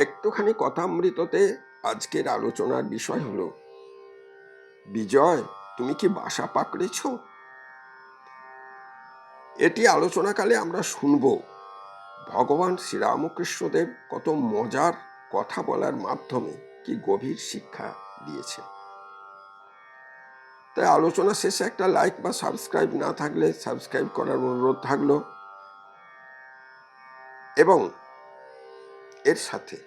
একটুখানি কথামৃততে আজকের আলোচনার বিষয় হলো, বিজয়, তুমি কি বাসা পাকড়েছ? এটি আলোচনাকালে আমরা শুনব ভগবান শ্রীরামকৃষ্ণদেব কত মজার কথা বলার মাধ্যমে কি গভীর শিক্ষা দিয়েছে। তাই আলোচনা শেষে একটা লাইক বা সাবস্ক্রাইব না থাকলে সাবস্ক্রাইব করার অনুরোধ থাকলো, এবং এর সাথে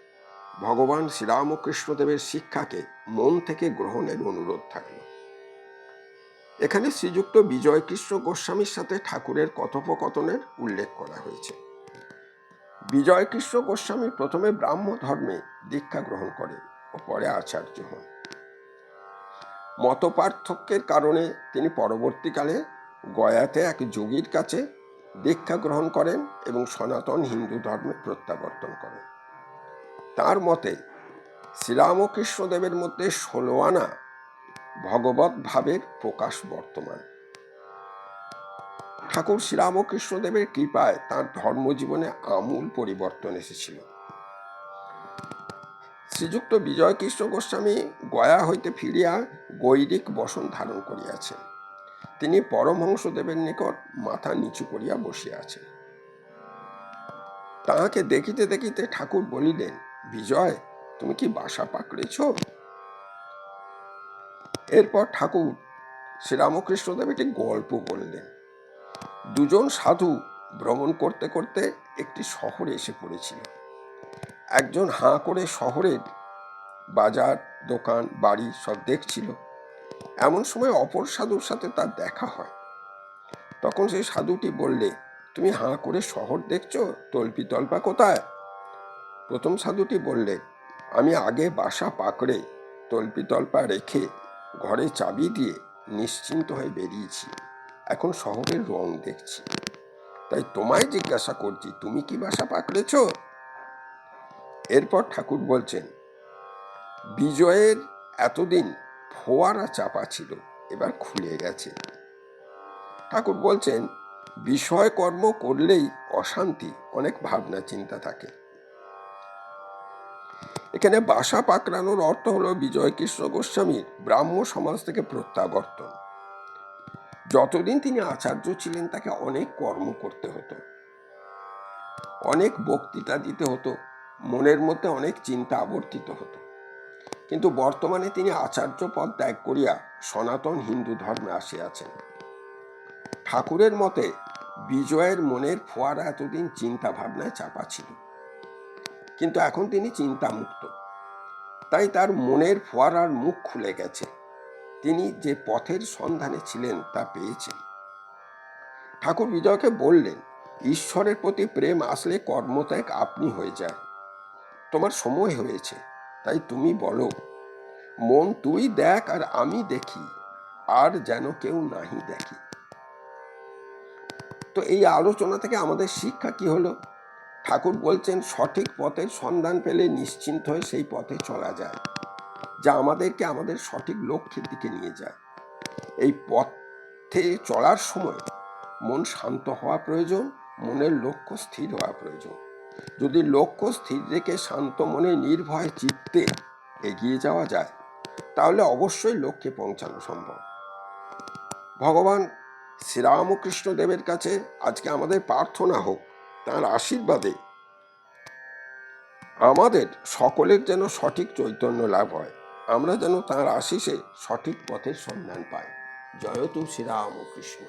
ভগবান শ্রীরামকৃষ্ণদেবের শিক্ষাকে মন থেকে গ্রহণের অনুরোধ থাকলো। এখানে শ্রীযুক্ত বিজয়কৃষ্ণ গোস্বামীর সাথে ঠাকুরের কথোপকথনের উল্লেখ করা হয়েছে। বিজয়কৃষ্ণ গোস্বামী প্রথমে ব্রাহ্ম ধর্মে দীক্ষা গ্রহণ করেন ও পরে আচার্য হন। মতপার্থক্যের কারণে তিনি পরবর্তীকালে গয়াতে এক যোগীর কাছে দীক্ষা গ্রহণ করেন এবং সনাতন হিন্দু ধর্মে প্রত্যাবর্তন করেন। তার মতে শ্রীরামকৃষ্ণদেবের মধ্যে 16 আনা ভগবত ভাবের প্রকাশ বর্তমান। ঠাকুর শ্রীরামকৃষ্ণদেবের কৃপায় তাঁর ধর্মজীবনে আমূল পরিবর্তন এসেছিল। শ্রীযুক্ত বিজয়কৃষ্ণ গোস্বামী গয়া হইতে ফিরিয়া গৈরিক বসন ধারণ করিয়াছেন। তিনি পরমহংসদেবের নিকট মাথা নিচু করিয়া বসিয়া আছেন। তাহাকে দেখিতে দেখিতে ঠাকুর বলিলেন, বিজয়, তুমি কি বাসা পাকড়েছ? এরপর ঠাকুর শ্রীরামকৃষ্ণদেব একটি গল্প বললেন। দুজন সাধু ভ্রমণ করতে করতে একটি শহরে এসে পড়েছিল। একজন হাঁ করে শহরের বাজার, দোকান, বাড়ি সব দেখছিল। এমন সময় অপর সাধুর সাথে তার দেখা হয়। তখন সেই সাধুটি বললে, তুমি হাঁ করে শহর দেখছো, তল্পি তল্পা কোথায়? প্রথম সাধুটি বললে, আমি আগে বাসা পাকড়ে তল্পি তল্পা রেখে ঘরে চাবি দিয়ে নিশ্চিন্ত হয়ে বেরিয়েছি। এখন শহরের রং দেখছি, তাই তোমায় জিজ্ঞাসা করছি, তুমি কি বাসা পাকড়েছ? এরপর ঠাকুর বলছেন, বিজয়ের এতদিন ফোয়ারা চাপা ছিল, এবার খুলে গেছে। ঠাকুর বলছেন, বিষয় কর্ম করলেই অশান্তি, অনেক ভাবনা চিন্তা থাকে। এখানে বাসা পাকড়ানোর অর্থ হলো বিজয়কৃষ্ণ গোস্বামীর ব্রাহ্ম সমাজ থেকে প্রত্যাবর্তন। যতদিন তিনি আচার্য ছিলেন তাকে অনেক কর্ম করতে হতো, অনেক বক্তৃতা দিতে হতো, মনের মধ্যে অনেক চিন্তা আবর্তিত হতো। কিন্তু বর্তমানে তিনি আচার্য পদ ত্যাগ করিয়া সনাতন হিন্দু ধর্মে আসিয়াছেন। ঠাকুরের মতে বিজয়ের মনের ফোয়ারা এতদিন চিন্তা ভাবনায় চাপা ছিল, কিন্তু এখন তিনি চিন্তামুক্ত। তাই তার মনের ফোয়ারার মুখ খুলে গেছে। তিনি যে পথের সন্ধানে ছিলেন তা পেয়েছেন। ঠাকুর বিজয়কে বললেন, ঈশ্বরের প্রতি প্রেম আসলে কর্মত্যাগ আপনি হয়ে যায়। তোমার সময় হয়েছে, তাই তুমি বলো, মন তুই দেখ আর আমি দেখি, আর যেন কেউ নাহি দেখি। তো এই আলোচনা থেকে আমাদের শিক্ষা কি হলো? ঠাকুর বলছেন, সঠিক পথের সন্ধান পেলে নিশ্চিন্ত হয়ে সেই পথে চলা যায়, যা আমাদেরকে আমাদের সঠিক লক্ষ্যের দিকে নিয়ে যায়। এই পথে চলার সময় মন শান্ত হওয়া প্রয়োজন, মনের লক্ষ্য স্থির হওয়া প্রয়োজন। যদি লক্ষ্য স্থির রেখে শান্ত মনে নির্ভয় চিত্তে এগিয়ে যাওয়া যায়, তাহলে অবশ্যই লক্ষ্যে পৌঁছানো সম্ভব। ভগবান শ্রীরামকৃষ্ণ দেবের কাছে আজকে আমাদের প্রার্থনা হোক, তাঁর আশীর্বাদে আমাদের সকলের যেন সঠিক চৈতন্য লাভ হয়, আমরা যেন তাঁর আশিসে সঠিক পথের সন্ধান পাই। জয়তু শ্রীরামকৃষ্ণ।